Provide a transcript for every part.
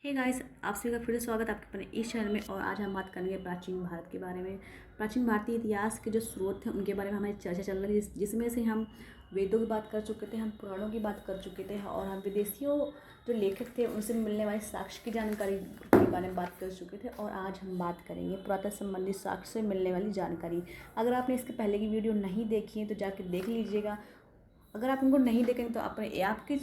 Hey guys, आप सभी का फिर से स्वागत है आपके अपने इस चैनल में। और आज हम बात करेंगे प्राचीन भारत के बारे में। प्राचीन भारतीय इतिहास के जो स्रोत थे उनके बारे में हमारी चर्चा चल रही है, जिसमें से हम वेदों की बात कर चुके थे, हम पुराणों की बात कर चुके थे और हम विदेशियों जो लेखक थे उनसे मिलने वाले साक्ष्य की जानकारी के बारे में बात कर चुके थे। और आज हम बात करेंगे पुरातन संबंधित साक्ष्य से मिलने वाली जानकारी। अगर आपने इसके पहले की वीडियो नहीं देखी है तो जाकर देख लीजिएगा। अगर आप उनको नहीं देखेंगे तो अपने आपके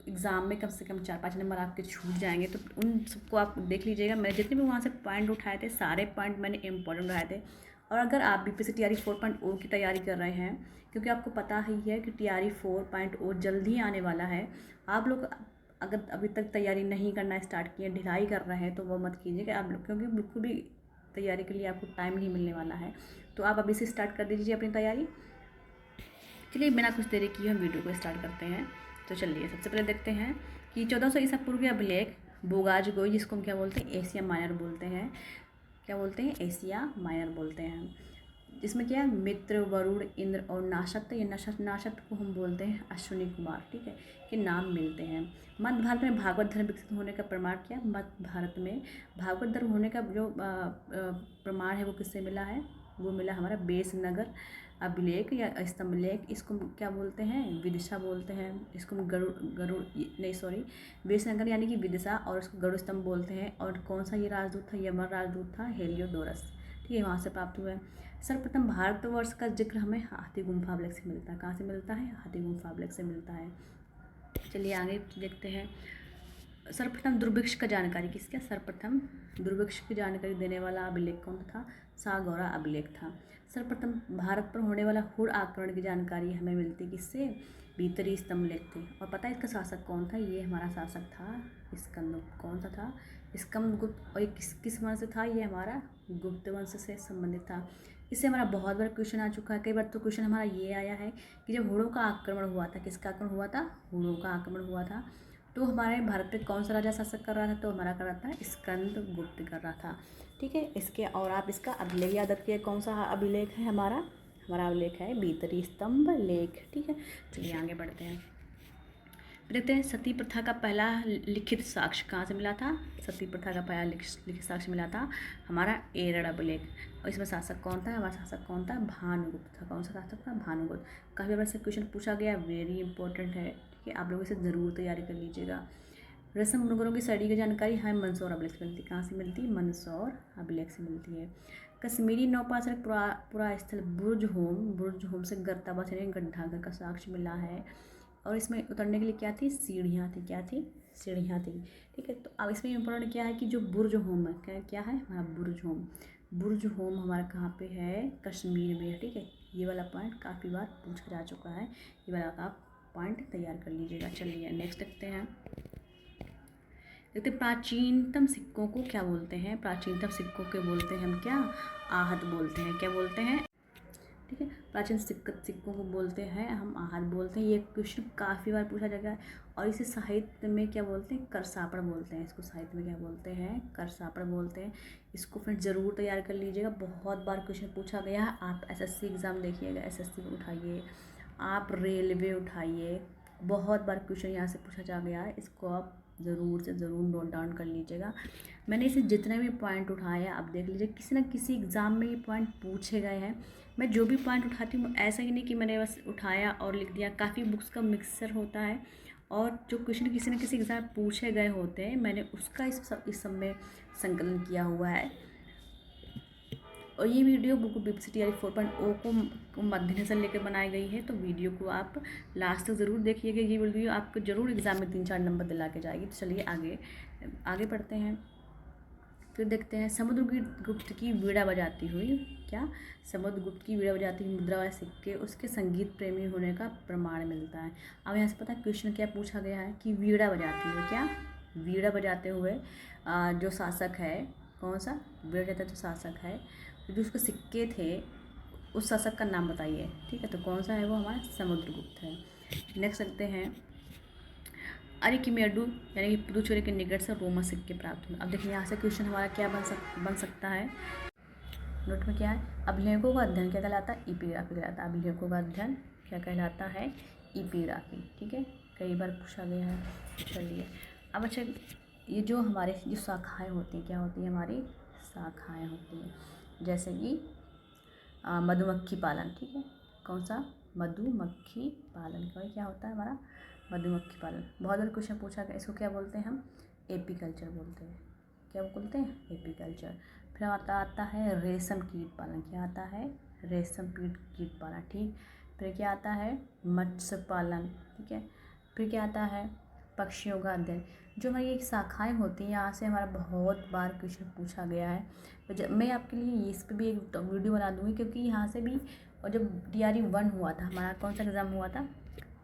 एग्ज़ाम में कम से कम 4-5 नंबर आपके छूट जाएंगे। तो उन सबको आप देख लीजिएगा। मैंने जितने भी वहाँ से पॉइंट उठाए थे सारे पॉइंट मैंने इंपॉर्टेंट उठाए थे। और अगर आप बीपीएससी टीआरई 4.0 की तैयारी कर रहे हैं, क्योंकि आपको पता ही है कि टीआरई 4.0 जल्द ही आने वाला है। आप लोग अगर अभी तक तैयारी नहीं करना स्टार्ट किए, ढिलाई कर रहे हैं, तो वो मत कीजिएगा आप लोग, क्योंकि बिल्कुल भी तैयारी के लिए आपको टाइम नहीं मिलने वाला है। तो आप अभी से स्टार्ट कर दीजिए अपनी तैयारी। चलिए बिना कुछ देरी किए हम वीडियो को स्टार्ट करते हैं। तो चलिए सबसे पहले देखते हैं कि 1400 ईसा पूर्व का अभिलेख बोगाज गोई, जिसको हम क्या बोलते हैं, एशिया माइनर बोलते हैं। क्या बोलते हैं? एशिया माइनर बोलते हैं। जिसमें क्या है, मित्र, वरुण, इंद्र और नाशक, ये नाशक को हम बोलते हैं अश्विनी कुमार, ठीक है, के नाम मिलते हैं। मध्य भारत में भागवत धर्म विकसित होने का प्रमाण क्या? मध्य भारत में भागवत धर्म होने का जो प्रमाण है वो किससे मिला है? वो मिला हमारा बेसनगर अभिलेख या स्तंभलेख। इसको क्या बोलते हैं? विदिशा बोलते हैं। इसको हम गरुड़ नहीं सॉरी बेसनगर यानी कि विदिशा, और इसको गरुड़ स्तंभ बोलते हैं। और कौन सा ये राजदूत था? यमन राजदूत था हेलियोडोरस, ठीक है, वहाँ से प्राप्त हुआ है। सर्वप्रथम भारतवर्ष का जिक्र हमें हाथी गुम्फा अभिलेख से मिलता है। कहाँ से मिलता है? हाथी गुम्फा अभिलेख से मिलता है। चलिए आगे देखते हैं। सर्वप्रथम दुर्भिक्ष का जानकारी किसका? सर्वप्रथम दुर्भिक्ष की जानकारी देने वाला अभिलेख कौन था? सागौरा अभिलेख था। सर्वप्रथम भारत पर होने वाला हुड़ आक्रमण की जानकारी हमें मिलती किससे? भीतरी स्तंभलेख थे। और पता है इसका शासक कौन था? ये हमारा शासक था स्कंदगुप्त। कौन सा था? स्कंदगुप्त। और ये किस वंश से था? ये हमारा गुप्त वंश से संबंधित था। इससे हमारा बहुत बार क्वेश्चन आ चुका है। कई बार तो क्वेश्चन हमारा ये आया है कि जब हुड़ों का आक्रमण हुआ था, किसका आक्रमण हुआ था? हुड़ों का आक्रमण हुआ था, तो हमारे भारत पे कौन सा राजा शासक कर रहा था? तो हमारा कर रहा था स्कंदगुप्त कर रहा था, ठीक है। इसके और आप इसका अभिलेख याद रखिए। कौन सा अभिलेख है हमारा? हमारा अभिलेख है भीतरी स्तंभ लेख, ठीक है। चलिए आगे बढ़ते हैं। देखते हैं सती प्रथा का पहला लिखित साक्ष्य कहाँ से मिला था? सती प्रथा का पहला लिखित साक्ष्य मिला था हमारा एरड़ अभिलेख। और इसमें शासक कौन था? हमारा शासक कौन था? भानुगुप्त था। कौन सा शासक था? भानुगुप्त। काफ़ी बार से क्वेश्चन पूछा गया, वेरी इंपॉर्टेंट है, ठीक है। आप लोग इसे ज़रूर तैयारी कर लीजिएगा। रसम मुनगरों की शैली की जानकारी हमें मंदसौर अभिलेख से मिलती है। कहाँ से मिलती है? मंदसौर अभिलेख से मिलती है। कश्मीरी नौपाषाण पुरा स्थल बुर्ज होम से गर्ताबाद यानी गड्ढागर का साक्ष्य मिला है। और इसमें उतरने के लिए क्या थी? सीढ़ियाँ थी। क्या थी? सीढ़ियाँ थी, ठीक है। तो अब इसमें इम्पोर्टेंट क्या है कि जो बुर्ज होम है, क्या है हमारा? बुर्ज होम। बुर्ज होम हमारा कहाँ पे है? कश्मीर में है, ठीक है। ये वाला पॉइंट काफ़ी बार पूछा जा चुका है, ये वाला आप पॉइंट तैयार कर लीजिएगा। चलिए नेक्स्ट देखते हैं। देखते प्राचीनतम सिक्कों को क्या बोलते हैं? प्राचीनतम सिक्कों के बोलते हैं हम क्या? आहत बोलते हैं। क्या बोलते हैं? ठीक है, प्राचीन सिक्कों को बोलते हैं हम आहत बोलते हैं। ये क्वेश्चन काफ़ी बार पूछा जाएगा। और इसे साहित्य में क्या बोलते हैं? करसापड़ बोलते हैं। इसको साहित्य में क्या बोलते हैं? करसापड़ बोलते हैं। इसको फ्रेंड ज़रूर तैयार कर लीजिएगा, बहुत बार क्वेश्चन पूछा गया है। आप एसएससी एग्ज़ाम देखिएगा, एसएससी को उठाइए, आप रेलवे उठाइए, बहुत बार क्वेश्चन यहाँ से पूछा जा गया है। इसको आप ज़रूर से ज़रूर नोट डाउन कर लीजिएगा। मैंने इसे जितने भी पॉइंट उठाए हैं आप देख लीजिए, किसी न किसी एग्ज़ाम में ये पॉइंट पूछे गए हैं। मैं जो भी पॉइंट उठाती हूँ ऐसा ही नहीं कि मैंने बस उठाया और लिख दिया। काफ़ी बुक्स का मिक्सचर होता है और जो क्वेश्चन किसी न किसी एग्ज़ाम में पूछे गए होते हैं, मैंने उसका इस सब में संकलन किया हुआ है। और ये वीडियो बुक बीपीएससी टीआरई 4.0 को मद्देनजर लेकर बनाई गई है। तो वीडियो को आप लास्ट तक ज़रूर देखिएगा। ये वीडियो आपको ज़रूर एग्ज़ाम में 3-4 नंबर दिला के जाएगी। तो चलिए आगे बढ़ते हैं। फिर देखते हैं समुद्रगुप्त की वीणा बजाती हुई, क्या? समुद्रगुप्त की वीणा बजाती हुई मुद्रा वाले सिक्के उसके संगीत प्रेमी होने का प्रमाण मिलता है। अब यहाँ से पता है क्वेश्चन क्या पूछा गया है कि वीणा बजाती हुए, क्या? वीणा बजाते हुए जो शासक है, कौन सा? वीणा बजाता जो शासक है, जो उसके सिक्के थे, उस शासक का नाम बताइए, ठीक है। तो कौन सा है? वो हमारा समुद्रगुप्त है। नेक्स्ट देखते हैं। अरिकिमेडु यानी कि पुदुचेरी के निकट से रोमन सिक्के प्राप्त हुए। अब देखिए यहाँ से क्वेश्चन हमारा क्या बन सकता है। नोट में क्या है? अभिलेखों का अध्ययन क्या कहलाता है? इपिग्राफी कहलाता है। अभिलेखों का अध्ययन क्या कहलाता है? इपिग्राफी, ठीक है। कई बार पूछा गया है। चलिए अब अच्छा ये जो हमारे जो शाखाएँ होती हैं, क्या होती हैं, हमारी शाखाएँ होती हैं, जैसे कि मधुमक्खी पालन, ठीक है, कौन सा, मधुमक्खी पालन का क्या होता है हमारा, मधुमक्खी पालन। बहुत बार क्वेश्चन पूछा गया, इसको क्या बोलते हैं हम, एपीकल्चर बोलते हैं। क्या बोलते हैं, एपीकल्चर। फिर आता है रेशम कीट पालन, क्या आता है, रेशम कीट पालन, ठीक। फिर क्या आता है, मत्स्य पालन, ठीक है। फिर क्या आता है, पक्षियों का अध्ययन। जो हमारी एक शाखाएँ होती हैं, यहाँ से हमारा बहुत बार क्वेश्चन पूछा गया है। तो मैं आपके लिए इस पर भी एक वीडियो बना दूँगी, क्योंकि यहाँ से भी, और जब TRE 1 हुआ था, हमारा कौन सा एग्ज़ाम हुआ था,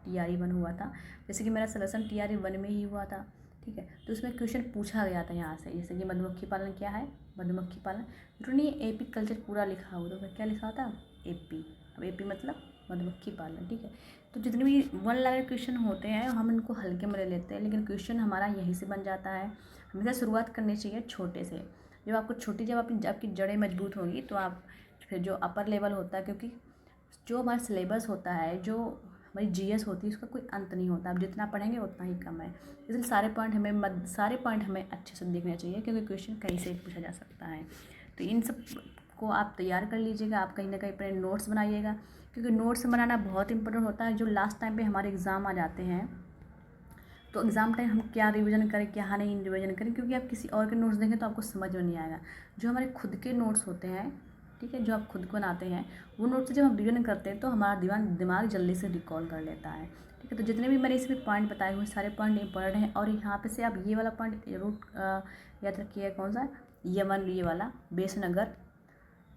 TRE 1 हुआ था, जैसे कि मेरा सिलेक्शन TRE 1 में ही हुआ था, ठीक है। तो उसमें क्वेश्चन पूछा गया था यहाँ से, जैसे कि मधुमक्खी पालन क्या है, मधुमक्खी पालन, जरूरी नहीं एपीकल्चर पूरा लिखा हो, तो क्या लिखा होता, एपी। अब एपी मतलब मधुमक्खी पालन, ठीक है। तो जितने भी 1 लाख क्वेश्चन होते हैं हम इनको हल्के में ले लेते हैं, लेकिन क्वेश्चन हमारा यहीं से बन जाता है। हमेशा शुरुआत करनी चाहिए छोटे से। जब आपको छोटी, जब आपकी जड़ें मजबूत होंगी तो आप फिर जो अपर लेवल होता है, क्योंकि जो हमारा सिलेबस होता है, जो हमारी GS होती है, उसका कोई अंत नहीं होता। आप जितना पढ़ेंगे उतना ही कम है, इसलिए सारे पॉइंट हमें अच्छे से देखने चाहिए, क्योंकि क्वेश्चन कहीं से पूछा जा सकता है। तो इन सब को आप तैयार कर लीजिएगा, आप कहीं ना कहीं अपने नोट्स बनाइएगा, क्योंकि नोट्स बनाना बहुत इंपॉर्टेंट होता है। जो लास्ट टाइम पे हमारे एग्ज़ाम आ जाते हैं, तो एग्ज़ाम टाइम हम क्या रिवीजन करें, क्या नहीं रिवीजन करें, क्योंकि आप किसी और के नोट्स देखें तो आपको समझ में नहीं आएगा। जो हमारे खुद के नोट्स होते हैं, ठीक है, जो आप खुद को बनाते हैं, वो नोट्स जब हम रिवीजन करते हैं तो हमारा दिमाग जल्दी से रिकॉल कर लेता है, ठीक है। तो जितने भी मैंने इसमें पॉइंट बताए हुए सारे पॉइंट इंपॉर्टेंट हैं, और यहाँ पे से आप ये वाला पॉइंट याद रखिए, कौन सा, ये वाला बेसनगर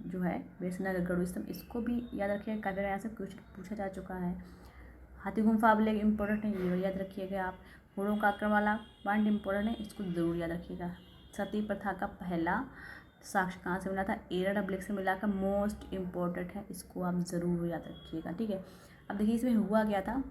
जो है, बेसनगर गढ़ स्तंभ, इसको भी याद रखिएगा। काफ़ी यहाँ से क्वेश्चन पूछा जा चुका है। हाथी गुम्फा अभिलेख इंपॉर्टेंट है, ये याद रखिएगा आप। घोड़ों का आक्रमण वाला पॉइंट इंपॉर्टेंट है, इसको ज़रूर याद रखिएगा। सती प्रथा का पहला साक्ष्य कहाँ से मिला था, एरर अभिलेख से मिला था, मोस्ट इम्पोर्टेंट है, इसको आप ज़रूर याद रखिएगा, ठीक है। अब देखिए इसमें हुआ क्या था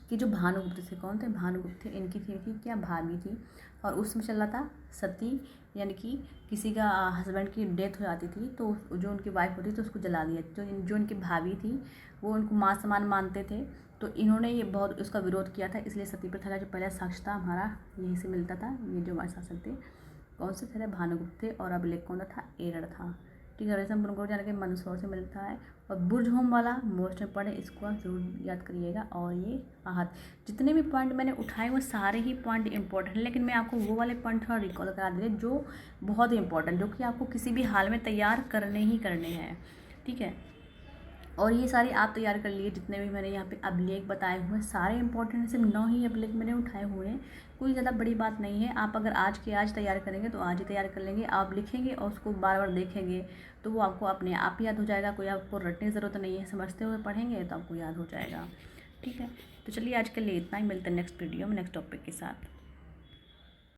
कि जो भानुगुप्त थे, कौन थे, भानुगुप्त थे, इनकी थी क्या, भाभी थी, और उसमें चल रहा था सती, यानी कि किसी का हस्बैंड की डेथ हो जाती थी तो जो उनकी वाइफ होती थी तो उसको जला दिया। जो इनकी भाभी थी वो उनको माँ समान मानते थे, तो इन्होंने ये बहुत उसका विरोध किया था, इसलिए सती प्रथा का जो पहला साक्ष्य था हमारा यहीं से मिलता था। ये जो हमारे शासक थे कौन से थे, भानुगुप्त थे, और अभिलेख कौन था, एरर था, ठीक है। रेशम को जाने के मंदसौर से मिलता है। और बुर्जहोम वाला मोस्ट इम्पॉर्टेंट, इसको आप जरूर याद करिएगा। और ये आहत, जितने भी पॉइंट मैंने उठाए वो सारे ही पॉइंट इंपॉर्टेंट हैं, लेकिन मैं आपको वो वाले पॉइंट थोड़ा रिकॉल करा दे जो बहुत इंपॉर्टेंट, जो कि आपको किसी भी हाल में तैयार करने ही करने हैं, ठीक है। और ये सारे आप तैयार कर लिए, जितने भी मैंने यहाँ पे अभिलेख बताए हुए हैं सारे इंपॉर्टेंट, सिर्फ 9 ही अभिलेख मैंने उठाए हुए हैं, कोई ज़्यादा बड़ी बात नहीं है। आप अगर आज के आज तैयार करेंगे तो आज ही तैयार कर लेंगे, आप लिखेंगे और उसको बार बार देखेंगे तो वो आपको अपने आप याद हो जाएगा, कोई आपको रटने की ज़रूरत नहीं है, समझते हुए पढ़ेंगे तो आपको याद हो जाएगा, ठीक है। तो चलिए आज के लिए इतना ही, मिलते हैं नेक्स्ट वीडियो में नेक्स्ट टॉपिक के साथ।